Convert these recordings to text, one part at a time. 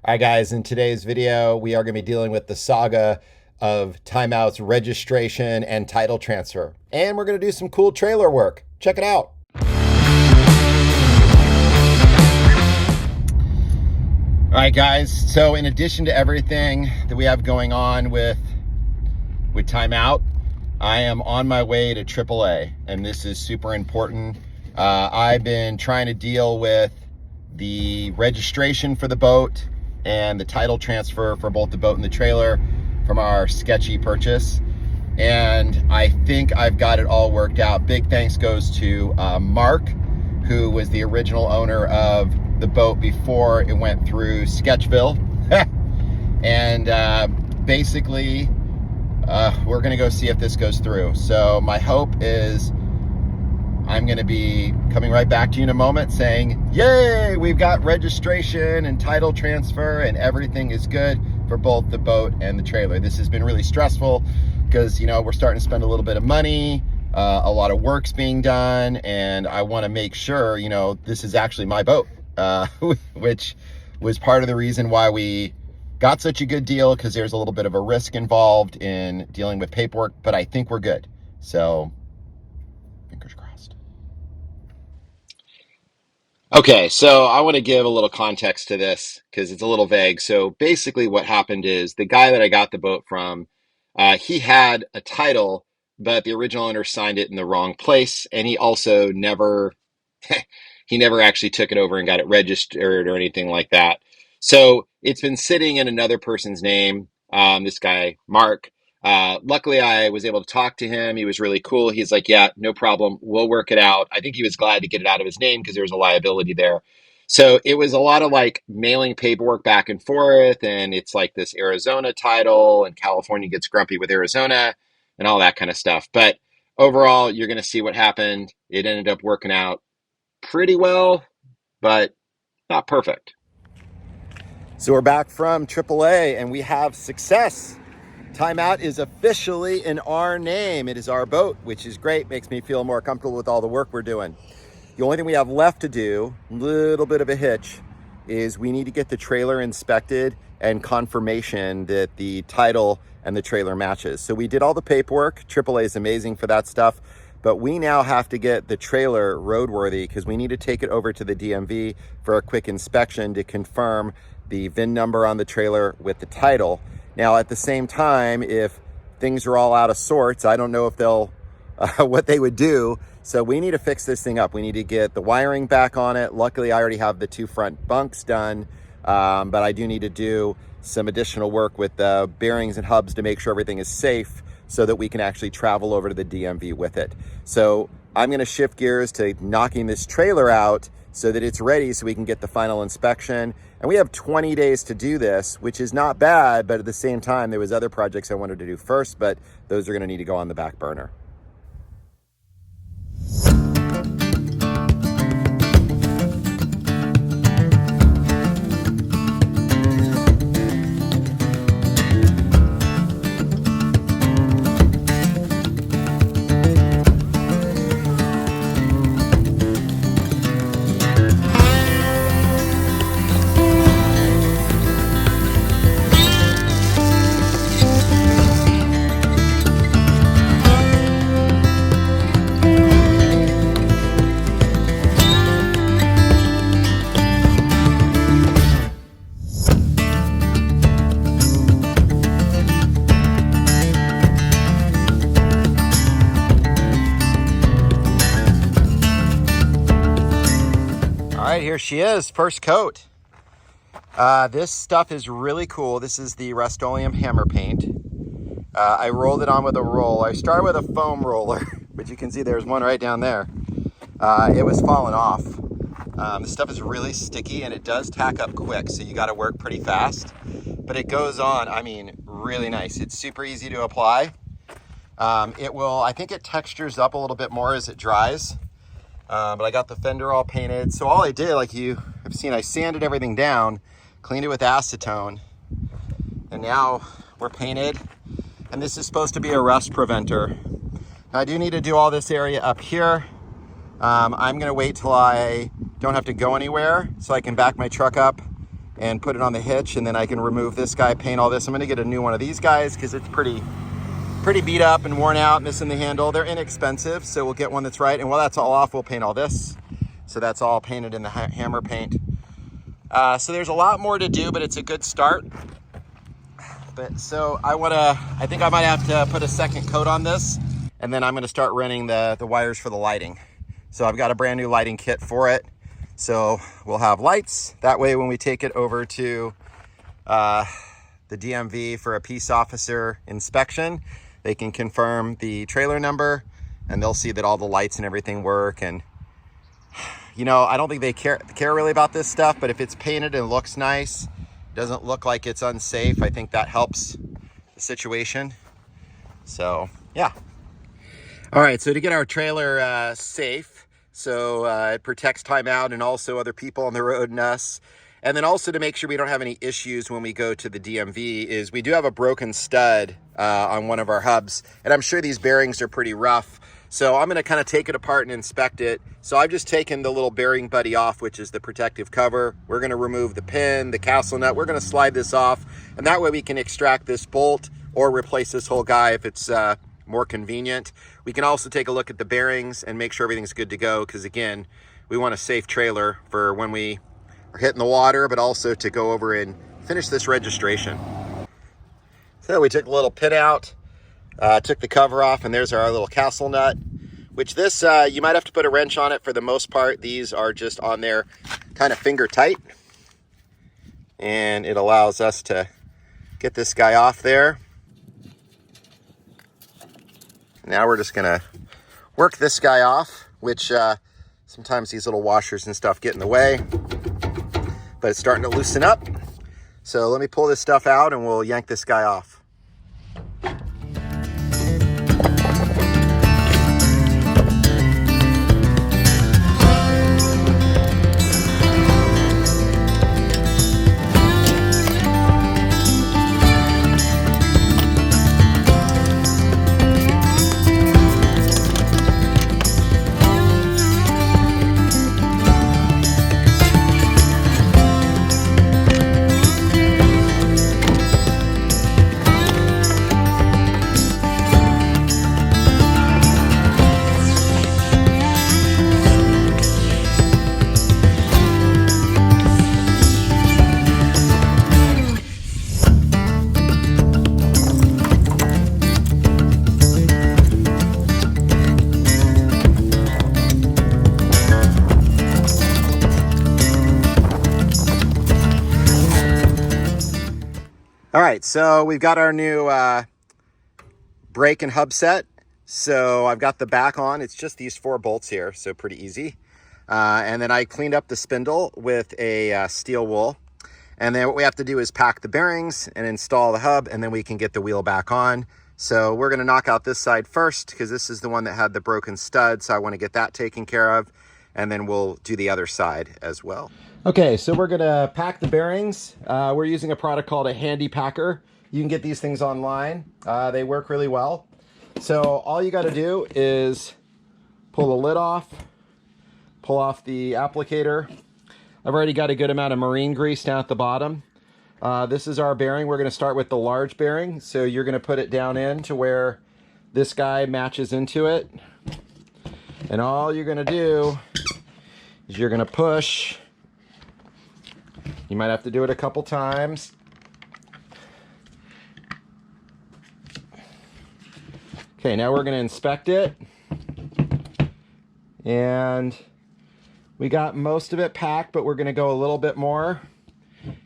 All right, guys, in today's video, we are going to be dealing with the saga of Timeout's registration and title transfer. And we're going to do some cool trailer work. Check it out. All right, guys, so in addition to everything that we have going on with Timeout, I am on my way to AAA, and this is super important. I've been trying to deal with the registration for the boat and the title transfer for both the boat and the trailer from our sketchy purchase. And I think I've got it all worked out. Big thanks goes to Mark, who was the original owner of the boat before it went through Sketchville. And basically, we're gonna go see if this goes through. So my hope is I'm gonna be coming right back to you in a moment saying, yay, we've got registration and title transfer and everything is good for both the boat and the trailer. This has been really stressful because, you know, we're starting to spend a little bit of money, a lot of work's being done, and I wanna make sure, you know, this is actually my boat, which was part of the reason why we got such a good deal, because there's a little bit of a risk involved in dealing with paperwork, but I think we're good. So, fingers crossed. Okay, so I want to give a little context to this because it's a little vague. So basically what happened is the guy that I got the boat from, he had a title, but the original owner signed it in the wrong place, and he also never he never actually took it over and got it registered or anything like that. So it's been sitting in another person's name, this guy, Mark. Luckily, I was able to talk to him. He was really cool. He's like, yeah, no problem. We'll work it out. I think he was glad to get it out of his name because there was a liability there. So it was a lot of like mailing paperwork back and forth. And it's like this Arizona title, and California gets grumpy with Arizona and all that kind of stuff. But overall, you're going to see what happened. It ended up working out pretty well, but not perfect. So we're back from AAA and we have success. Timeout is officially in our name. It is our boat, which is great. Makes me feel more comfortable with all the work we're doing. The only thing we have left to do, little bit of a hitch, is we need to get the trailer inspected and confirmation that the title and the trailer matches. So we did all the paperwork. AAA is amazing for that stuff. But we now have to get the trailer roadworthy because we need to take it over to the DMV for a quick inspection to confirm the VIN number on the trailer with the title. Now, at the same time, if things are all out of sorts, I don't know if they'll, what they would do. So we need to fix this thing up. We need to get the wiring back on it. Luckily, I already have the two front bunks done, but I do need to do some additional work with the bearings and hubs to make sure everything is safe so that we can actually travel over to the DMV with it. So I'm gonna shift gears to knocking this trailer out so that it's ready so we can get the final inspection. And we have 20 days to do this, which is not bad, but at the same time, there was other projects I wanted to do first, but those are gonna need to go on the back burner. All right, here she is, first coat. This stuff is really cool. This is the Rust-Oleum hammer paint. I rolled it on with a roll. I started with a foam roller, but you can see there's one right down there. It was falling off. This stuff is really sticky and it does tack up quick, so you gotta work pretty fast. But it goes on, I mean, really nice. It's super easy to apply. I think it textures up a little bit more as it dries. But I got the fender all painted. So all I did, like you have seen, I sanded everything down, cleaned it with acetone, and now we're painted. And this is supposed to be a rust preventer. Now, I do need to do all this area up here. I'm gonna wait till I don't have to go anywhere so I can back my truck up and put it on the hitch, and then I can remove this guy, paint all this. I'm gonna get a new one of these guys because it's pretty beat up and worn out, missing the handle. They're inexpensive, so we'll get one that's right. And while that's all off, we'll paint all this. So that's all painted in the hammer paint. So there's a lot more to do, but it's a good start. But so I think I might have to put a second coat on this, and then I'm gonna start running the wires for the lighting. So I've got a brand new lighting kit for it. So we'll have lights. That way when we take it over to the DMV for a peace officer inspection, they can confirm the trailer number and they'll see that all the lights and everything work. And you know, I don't think they care really about this stuff, but if it's painted and looks nice, doesn't look like it's unsafe, I think that helps the situation. So yeah. All right, so to get our trailer safe, so it protects Timeout and also other people on the road and us. And then also to make sure we don't have any issues when we go to the DMV is we do have a broken stud on one of our hubs. And I'm sure these bearings are pretty rough. So I'm gonna kind of take it apart and inspect it. So I've just taken the little bearing buddy off, which is the protective cover. We're gonna remove the pin, the castle nut. We're gonna slide this off. And that way we can extract this bolt or replace this whole guy if it's more convenient. We can also take a look at the bearings and make sure everything's good to go, because again, we want a safe trailer for when we are hitting the water, but also to go over and finish this registration. So we took the little pin out, took the cover off, and there's our little castle nut, which this, you might have to put a wrench on it. For the most part, these are just on there kind of finger tight, and it allows us to get this guy off there. Now we're just gonna work this guy off, which sometimes these little washers and stuff get in the way, but it's starting to loosen up. So let me pull this stuff out and we'll yank this guy off. All right, so we've got our new brake and hub set. So I've got the back on. It's just these 4 bolts here, so pretty easy. And then I cleaned up the spindle with a steel wool. And then what we have to do is pack the bearings and install the hub, and then we can get the wheel back on. So we're gonna knock out this side first because this is the one that had the broken stud. So I wanna get that taken care of, and then we'll do the other side as well. Okay, so we're gonna pack the bearings. We're using a product called a Handy Packer. You can get these things online. They work really well. So all you gotta do is pull the lid off, pull off the applicator. I've already got a good amount of marine grease down at the bottom. This is our bearing. We're gonna start with the large bearing. So you're gonna put it down in to where this guy matches into it. And all you're gonna do is you're gonna push. You might have to do it a couple times. Okay, now we're going to inspect it. And we got most of it packed, but we're going to go a little bit more.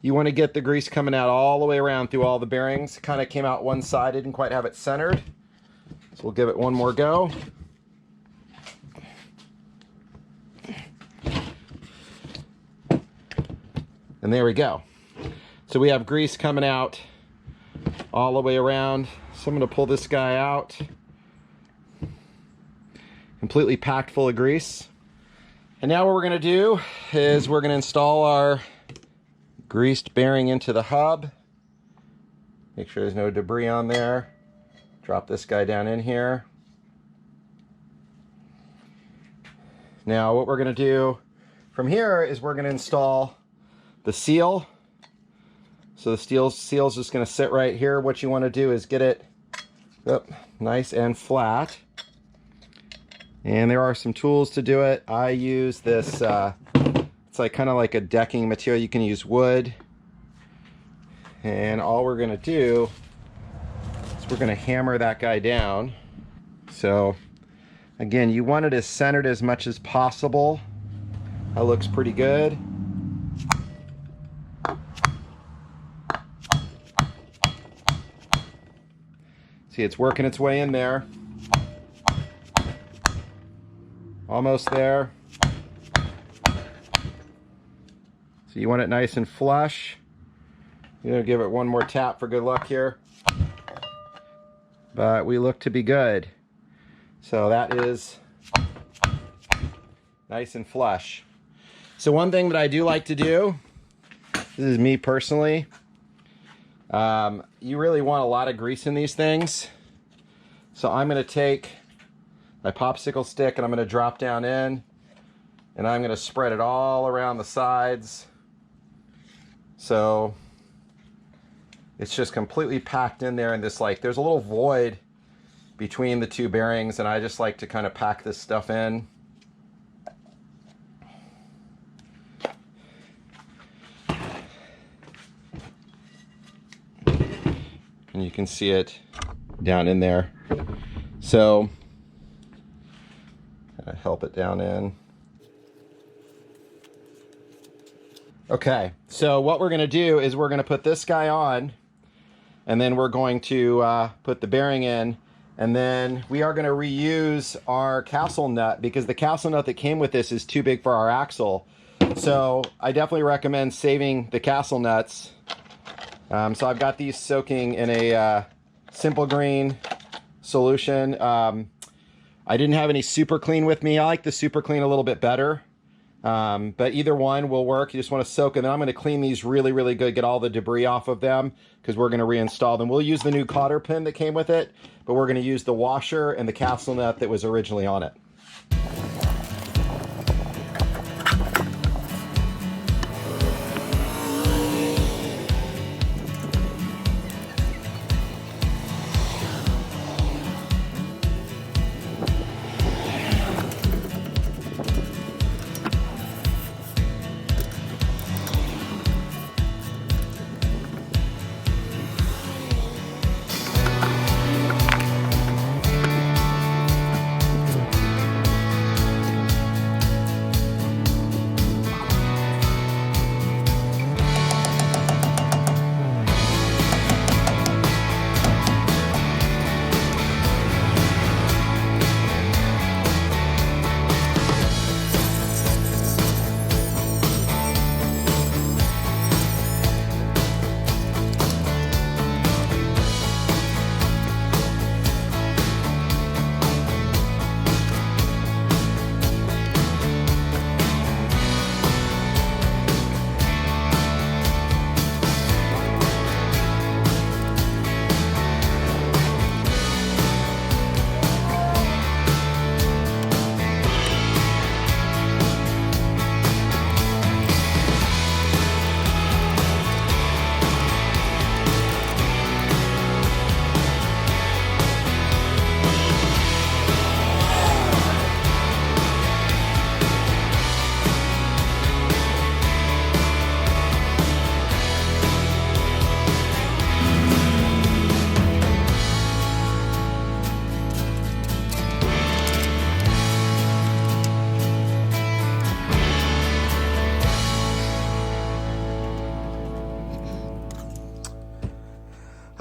You want to get the grease coming out all the way around through all the bearings. Kind of came out one side, didn't quite have it centered. So we'll give it one more go. And there we go. So we have grease coming out all the way around. So I'm going to pull this guy out. Completely packed full of grease. And now what we're going to do is we're going to install our greased bearing into the hub. Make sure there's no debris on there. Drop this guy down in here. Now what we're going to do from here is we're going to install the seal So the seal's just going to sit right here. What you want to do is get it nice and flat. And there are some tools to do it. I use this, it's like kind of like a decking material. You can use wood. And all we're going to do is we're going to hammer that guy down. So again, you want it as centered as much as possible. That looks pretty good. See, it's working its way in there. Almost there. So you want it nice and flush. You're gonna give it one more tap for good luck here. But we look to be good. So that is nice and flush. So one thing that I do like to do, this is me personally, you really want a lot of grease in these things. So I'm going to take my popsicle stick and I'm going to drop down in and I'm going to spread it all around the sides. So it's just completely packed in there, and this, like, there's a little void between the two bearings, and I just like to kind of pack this stuff in. And you can see it down in there. So kind of help it down in. Okay, so what we're going to do is we're going to put this guy on, and then we're going to put the bearing in, and then we are going to reuse our castle nut because the castle nut that came with this is too big for our axle. So I definitely recommend saving the castle nuts. So I've got these soaking in a simple green solution. I didn't have any super clean with me. I like the super clean a little bit better. But either one will work. You just want to soak, and then I'm going to clean these really, really good, get all the debris off of them because we're going to reinstall them. We'll use the new cotter pin that came with it, but we're going to use the washer and the castle nut that was originally on it.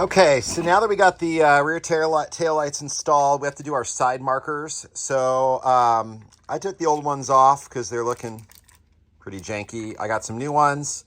Okay, so now that we got the rear tail lights installed, we have to do our side markers. So I took the old ones off because they're looking pretty janky. I got some new ones.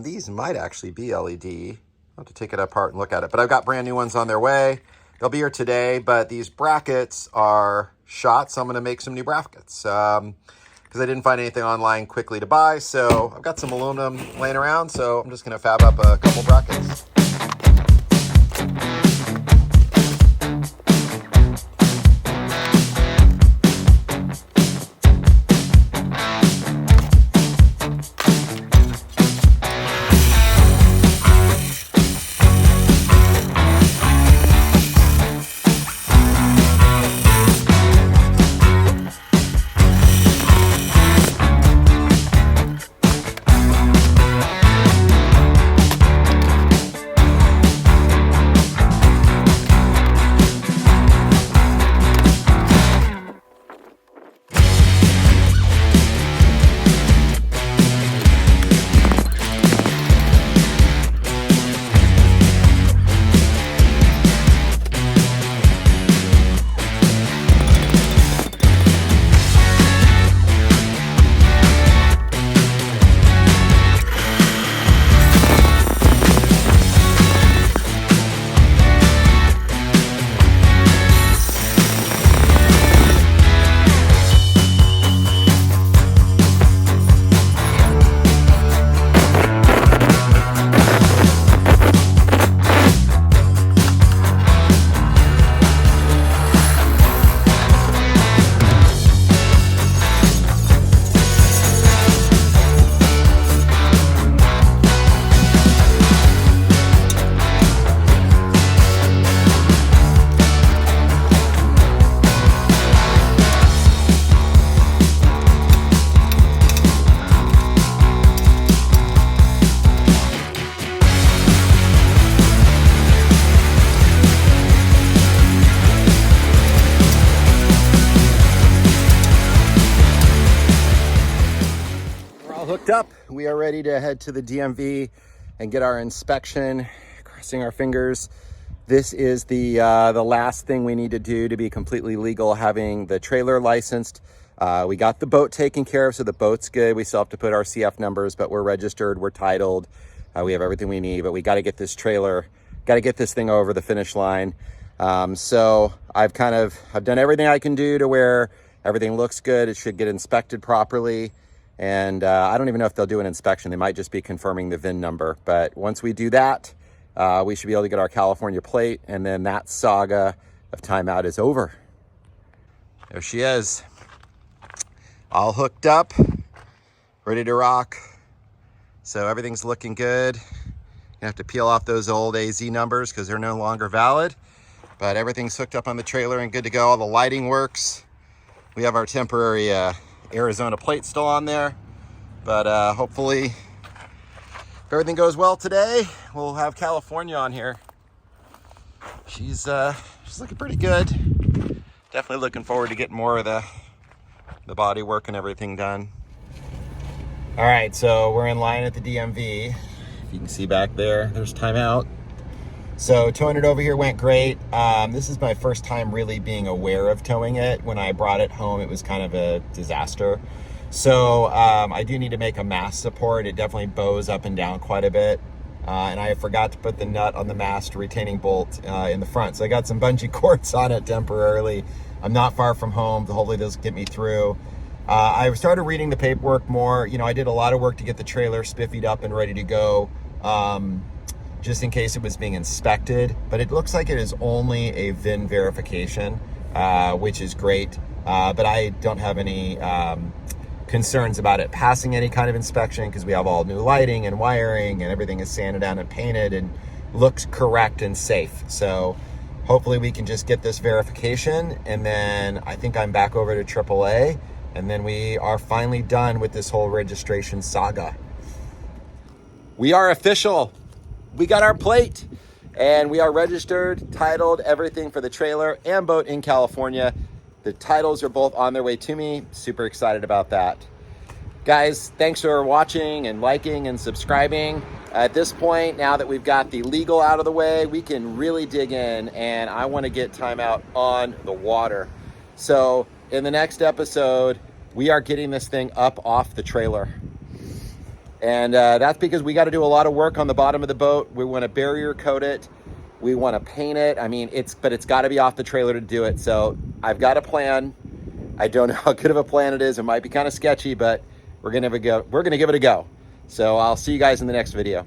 These might actually be LED. I'll have to take it apart and look at it. But I've got brand new ones on their way. They'll be here today, but these brackets are shot, so I'm going to make some new brackets. Because I didn't find anything online quickly to buy. So I've got some aluminum laying around, so I'm just going to fab up a couple brackets. up. We are ready to head to the DMV and get our inspection. Crossing our fingers. This is the last thing we need to do to be completely legal, having the trailer licensed. We got the boat taken care of, so the boat's good. We still have to put our CF numbers, but we're registered, we're titled. We have everything we need, but we got to get this trailer, got to get this thing over the finish line. So I've done everything I can do to where everything looks good. It should get inspected properly. And I don't even know if they'll do an inspection. They might just be confirming the VIN number. But once we do that, we should be able to get our California plate. And then that saga of timeout is over. There she is. All hooked up, ready to rock. So everything's looking good. You have to peel off those old AZ numbers because they're no longer valid. But everything's hooked up on the trailer and good to go. All the lighting works. We have our temporary Arizona plate still on there, but hopefully if everything goes well today, we'll have California on here. She's looking pretty good. Definitely looking forward to getting more of the body work and everything done. All right, so we're in line at the DMV. If you can see back there, there's timeout. So towing it over here went great. This is my first time really being aware of towing it. When I brought it home, it was kind of a disaster. So I do need to make a mast support. It definitely bows up and down quite a bit. And I forgot to put the nut on the mast retaining bolt in the front. So I got some bungee cords on it temporarily. I'm not far from home, so hopefully this will get me through. I started reading the paperwork more. You know, I did a lot of work to get the trailer spiffied up and ready to go. Just in case it was being inspected, but it looks like it is only a VIN verification, which is great, but I don't have any concerns about it passing any kind of inspection because we have all new lighting and wiring and everything is sanded down and painted and looks correct and safe. So hopefully we can just get this verification, and then I think I'm back over to AAA, and then we are finally done with this whole registration saga. We are official. We got our plate and we are registered, titled, everything for the trailer and boat in California. The titles are both on their way to me. Super excited about that. Guys, thanks for watching and liking and subscribing. At this point, now that we've got the legal out of the way, we can really dig in, and I want to get timeout on the water. So in the next episode, we are getting this thing up off the trailer. And that's because we got to do a lot of work on the bottom of the boat. We want to barrier coat it. We want to paint it. I mean, it's got to be off the trailer to do it. So I've got a plan. I don't know how good of a plan it is. It might be kind of sketchy, but we're going to give it a go. So I'll see you guys in the next video.